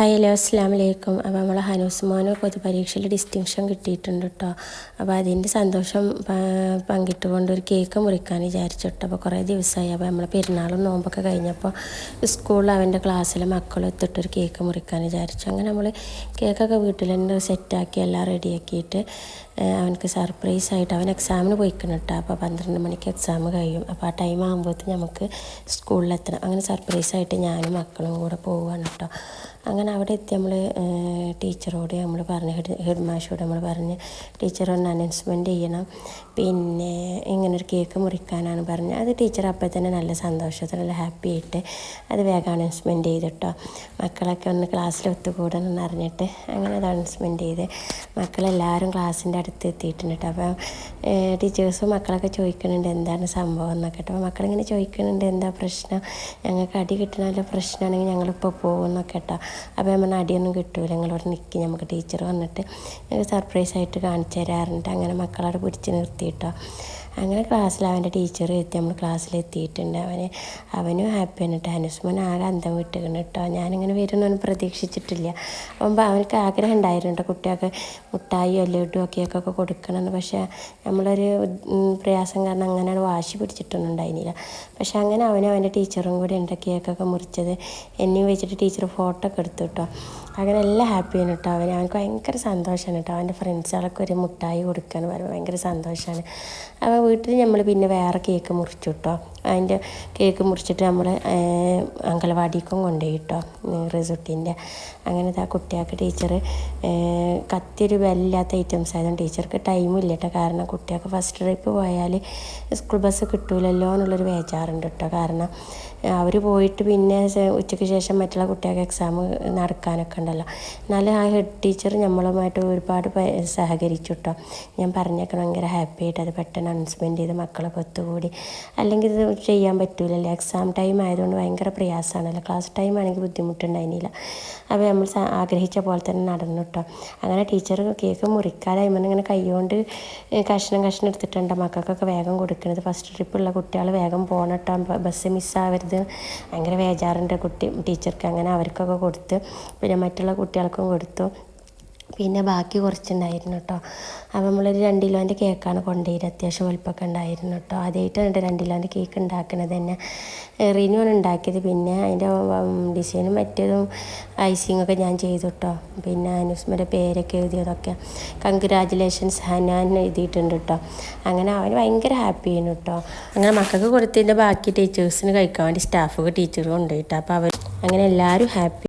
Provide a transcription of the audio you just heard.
Hello അസ്സലാമു അലൈക്കും. അപ്പോൾ നമ്മൾ ഹനൂസ് മോന് പൊതുപരീക്ഷയിൽ ഡിസ്റ്റിങ്ഷൻ കിട്ടിയിട്ടുണ്ട് കേട്ടോ. അപ്പോൾ അതിൻ്റെ സന്തോഷം പങ്കിട്ടുകൊണ്ട് ഒരു കേക്ക് മുറിക്കാൻ വിചാരിച്ചിട്ട്. അപ്പോൾ കുറേ ദിവസമായി. അപ്പോൾ നമ്മൾ പെരുന്നാളും നോമ്പൊക്കെ കഴിഞ്ഞപ്പോൾ സ്കൂളിൽ അവൻ്റെ ക്ലാസ്സിലെ മക്കളും എത്തിയിട്ടൊരു കേക്ക് മുറിക്കാൻ വിചാരിച്ചു. അങ്ങനെ നമ്മൾ കേക്കൊക്കെ വീട്ടിൽ തന്നെ സെറ്റാക്കി എല്ലാം റെഡിയാക്കിയിട്ട് അവനക്ക് സർപ്രൈസായിട്ട് അവൻ എക്സാമിന് പോയിക്കണം കേട്ടോ. അപ്പോൾ 12 മണിക്ക് എക്സാം കഴിയും. അപ്പോൾ ആ ടൈം ആകുമ്പോഴത്തേക്ക് നമുക്ക് സ്കൂളിലെത്തണം. അങ്ങനെ സർപ്രൈസായിട്ട് ഞാനും മക്കളും കൂടെ പോവുകയാണ് കേട്ടോ. അങ്ങനെ അവിടെ എത്തി നമ്മൾ ടീച്ചറോട് നമ്മൾ പറഞ്ഞ് ഹെഡ് മാഷോട് നമ്മൾ പറഞ്ഞ് ടീച്ചർ ഒന്ന് അനൗൺസ്മെൻറ്റ് ചെയ്യണം, പിന്നെ ഇങ്ങനൊരു കേക്ക് മുറിക്കാനാണ് പറഞ്ഞത്. അത് ടീച്ചർ അപ്പോൾ തന്നെ നല്ല സന്തോഷത്തിൽ നല്ല ഹാപ്പി ആയിട്ട് അത് വേഗം അനൗൺസ്മെൻറ്റ് ചെയ്തിട്ടോ. മക്കളൊക്കെ ഒന്ന് ക്ലാസ്സിൽ ഒത്തുകൂടണം എന്ന് അറിഞ്ഞിട്ട് അങ്ങനെ അത് അനൗൺസ്മെൻറ്റ് ചെയ്ത് മക്കളെല്ലാവരും ക്ലാസ്സിൻ്റെ അടുത്ത് എത്തിയിട്ടുണ്ട് കേട്ടോ. അപ്പോൾ ടീച്ചേഴ്സും മക്കളൊക്കെ ചോദിക്കുന്നുണ്ട് എന്താണ് സംഭവം എന്നൊക്കെ കേട്ടോ. അപ്പോൾ മക്കളിങ്ങനെ ചോദിക്കുന്നുണ്ട് എന്താ പ്രശ്നം, ഞങ്ങൾക്ക് അടി കിട്ടണമല്ലോ, പ്രശ്നമാണെങ്കിൽ ഞങ്ങളിപ്പോൾ പോകുമെന്നൊക്കെ കേട്ടോ. അപ്പോൾ നമ്മൾ അടിയൊന്നും കിട്ടൂല, ഞങ്ങളോട് നിൽക്കി, നമുക്ക് ടീച്ചർ വന്നിട്ട് ഞങ്ങൾക്ക് സർപ്രൈസായിട്ട് കാണിച്ചു തരാറുണ്ട്. അങ്ങനെ മക്കളവിടെ പിടിച്ച് നിർത്തിയിട്ടോ. അങ്ങനെ ക്ലാസ്സിൽ അവൻ്റെ ടീച്ചർ എത്തി, നമ്മൾ ക്ലാസ്സിലെത്തിയിട്ടുണ്ട്. അവനും ഹാപ്പിയാണ് കേട്ടോ. ഹനുസ്മാൻ ആകെ അന്തം വിട്ടുകയാണ് കേട്ടോ. ഞാനിങ്ങനെ വരുന്നൊന്നും പ്രതീക്ഷിച്ചിട്ടില്ല. അപ്പം അവനക്ക് ആഗ്രഹം ഉണ്ടായിരുന്നു കുട്ടികൾക്ക് മുട്ടായിയോ ലഡുവോ കേക്കൊക്കെ കൊടുക്കണമെന്ന്. പക്ഷേ നമ്മളൊരു പ്രയാസം കാരണം അങ്ങനെ വാശി പിടിച്ചിട്ടൊന്നും ഉണ്ടായിരുന്നില്ല. പക്ഷെ അങ്ങനെ അവനും അവൻ്റെ ടീച്ചറും കൂടി ഉണ്ട് കേക്കൊക്കെ മുറിച്ചത്. എന്നെയും വെച്ചിട്ട് ടീച്ചർ ഫോട്ടോ ഒക്കെ എടുത്തു കേട്ടോ. അങ്ങനെ എല്ലാം ഹാപ്പിയാണ് കേട്ടോ. അവനക്ക് ഭയങ്കര സന്തോഷമാണ് കേട്ടോ. അവൻ്റെ ഫ്രണ്ട്സുകളൊക്കെ ഒരു മുട്ടായി കൊടുക്കുകയെന്ന് പറയുമ്പോൾ ഭയങ്കര സന്തോഷമാണ്. അപ്പോൾ വീട്ടിൽ നമ്മൾ പിന്നെ വേറെ കേക്ക് മുറിച്ചു കേട്ടോ. അതിൻ്റെ കേക്ക് മുറിച്ചിട്ട് നമ്മൾ അംഗനവാടിക്കും കൊണ്ടുപോയി കേട്ടോ, റിസുട്ടിൻ്റെ. അങ്ങനെ ആ കുട്ടികൾക്ക് ടീച്ചർ കത്തിയൊരു വിലയില്ലാത്ത ഐറ്റംസ് ആയതുകൊണ്ട് ടീച്ചർക്ക് ടൈമില്ല കേട്ടോ. കാരണം കുട്ടികൾക്ക് ഫസ്റ്റ് ട്രിപ്പ് പോയാൽ സ്കൂൾ ബസ് കിട്ടൂലല്ലോ എന്നുള്ളൊരു ബേജാറുണ്ട് കേട്ടോ. കാരണം അവർ പോയിട്ട് പിന്നെ ഉച്ചയ്ക്ക് ശേഷം മറ്റുള്ള കുട്ടികൾക്ക് എക്സാം നടക്കാനൊക്കെ ഉണ്ടല്ലോ. എന്നാലും ആ ഹെഡ് ടീച്ചർ നമ്മളുമായിട്ട് ഒരുപാട് സഹകരിച്ചു കേട്ടോ. ഞാൻ പറഞ്ഞേക്കണം ഭയങ്കര ഹാപ്പി ആയിട്ട് അത് പെട്ടെന്ന് അനൗൺസ്മെൻറ്റ് ചെയ്ത് മക്കളൊക്കെ ഒത്തുകൂടി. അല്ലെങ്കിൽ ഇത് ചെയ്യാൻ പറ്റൂലല്ലോ, എക്സാം ടൈം ആയതുകൊണ്ട് ഭയങ്കര പ്രയാസമാണല്ലോ. ക്ലാസ് ടൈം ആണെങ്കിൽ ബുദ്ധിമുട്ടുണ്ടായിരുന്നില്ല. അപ്പോൾ നമ്മൾ ആഗ്രഹിച്ച പോലെ തന്നെ നടന്നു കേട്ടോ. അങ്ങനെ ടീച്ചർ കേക്ക് മുറിക്കാതെ ഇങ്ങനെ കൈകൊണ്ട് കഷ്ണം എടുത്തിട്ടുണ്ട് മക്കൾക്കൊക്കെ വേഗം കൊടുക്കുന്നത്. ഫസ്റ്റ് ട്രിപ്പുള്ള കുട്ടികൾ വേഗം പോകണം കേട്ടോ, ബസ് മിസ്സാവരുത്, ഭയങ്കര ബേജാറുണ്ട് ടീച്ചർക്ക്. അങ്ങനെ അവർക്കൊക്കെ കൊടുത്ത് പിന്നെ മറ്റുള്ള കുട്ടികൾക്കും കൊടുത്തു. പിന്നെ ബാക്കി കുറച്ചുണ്ടായിരുന്നു കേട്ടോ. അപ്പോൾ നമ്മളൊരു 2 കിലോൻ്റെ കേക്കാണ് കൊണ്ടുപോയത്. അത്യാവശ്യം വലുപ്പമൊക്കെ ഉണ്ടായിരുന്നു കേട്ടോ. ആദ്യമായിട്ടാണ് 2 കിലോൻ്റെ കേക്ക് ഉണ്ടാക്കുന്നത് തന്നെ. റിനുവാണ് ഉണ്ടാക്കിയത്. പിന്നെ അതിൻ്റെ ഡിസൈനും മറ്റേതും ഐസിങ്ങൊക്കെ ഞാൻ ചെയ്തു കേട്ടോ. പിന്നെ അനുസ്മയുടെ പേരൊക്കെ എഴുതിയതൊക്കെ കൺഗ്രാജുലേഷൻസ് ഹനാൻ എഴുതിയിട്ടുണ്ട് കേട്ടോ. അങ്ങനെ അവന് ഭയങ്കര ഹാപ്പി ആയിരുന്നു കേട്ടോ. അങ്ങനെ മക്കൾക്ക് കൊടുത്തതിൻ്റെ ബാക്കി ടീച്ചേഴ്സിന് കഴിക്കാൻ വേണ്ടി സ്റ്റാഫൊക്കെ ടീച്ചർ കൊണ്ടുപോയിട്ടോ. അപ്പോൾ അവർ അങ്ങനെ എല്ലാവരും ഹാപ്പി.